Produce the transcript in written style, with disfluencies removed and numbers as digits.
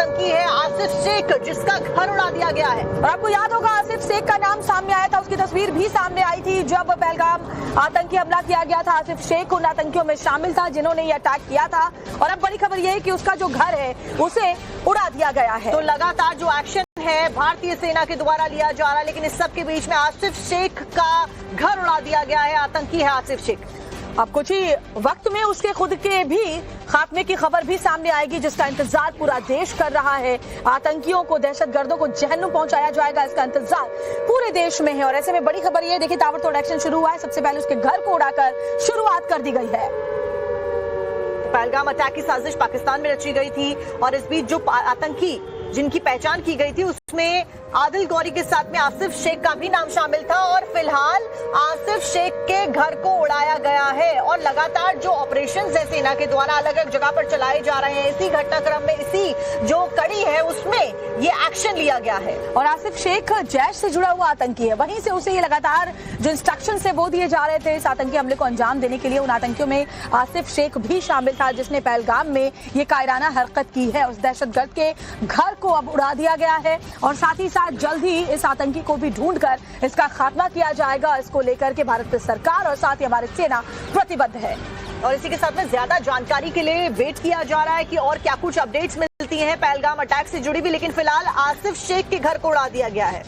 आतंकी है आसिफ शेख, जिसका घर उड़ा दिया गया है। और आपको याद होगा आसिफ शेख का नाम सामने आया था, उसकी तस्वीर भी सामने आई थी जब पहलगाम आतंकी हमला किया गया था। आसिफ शेख उन आतंकियों में शामिल था जिन्होंने ये अटैक किया था। और अब बड़ी खबर यह है कि उसका जो घर है उसे उड़ा दिया गया है। तो लगातार जो एक्शन है भारतीय सेना के द्वारा लिया जा रहा है, लेकिन इस सब के बीच में आसिफ शेख का घर उड़ा दिया गया है। आतंकी है आसिफ शेख। अब कुछ ही वक्त में उसके खुद के भी खात्मे की खबर भी सामने आएगी, जिसका इंतजार पूरा देश कर रहा है। आतंकियों को, दहशतगर्दों को जहन्नुम पहुंचाया जाएगा, इसका इंतजार पूरे देश में है। और ऐसे में बड़ी खबर ये देखिए, ताबड़तोड़ एक्शन शुरू हुआ है। सबसे पहले उसके घर को उड़ाकर शुरुआत कर दी गई है। पहलगाम अटैक की साजिश पाकिस्तान में रची गई थी और इस बीच जो आतंकी जिनकी पहचान की गई थी उसमें आदिल गौरी के साथ में आसिफ शेख का भी नाम शामिल था। और फिलहाल आसिफ शेख के घर को उड़ाया गया है और लगातार जो ऑपरेशंस है सेना के द्वारा अलग अलग जगह पर चलाए जा रहे हैं, इसी घटनाक्रम में, इसी जो कड़ी है उसमें ये एक्शन लिया गया है। और आसिफ शेख जैश से जुड़ा हुआ आतंकी है, वहीं से उसे ये लगातार जो इंस्ट्रक्शन है वो दिए जा रहे थे इस आतंकी हमले को अंजाम देने के लिए। उन आतंकियों में आसिफ शेख भी शामिल था, जिसने पहलगाम में ये कायराना हरकत की है। उस दहशतगर्द के घर को अब उड़ा दिया गया है और साथ ही साथ जल्द ही इस आतंकी को भी ढूंढकर इसका खात्मा किया जाएगा। इसको लेकर के भारत सरकार और साथ ही हमारी सेना प्रतिबद्ध है। और इसी के साथ में ज्यादा जानकारी के लिए वेट किया जा रहा है कि और क्या कुछ अपडेट्स मिलती हैं पहलगाम अटैक से जुड़ी भी, लेकिन फिलहाल आसिफ शेख के घर को उड़ा दिया गया है।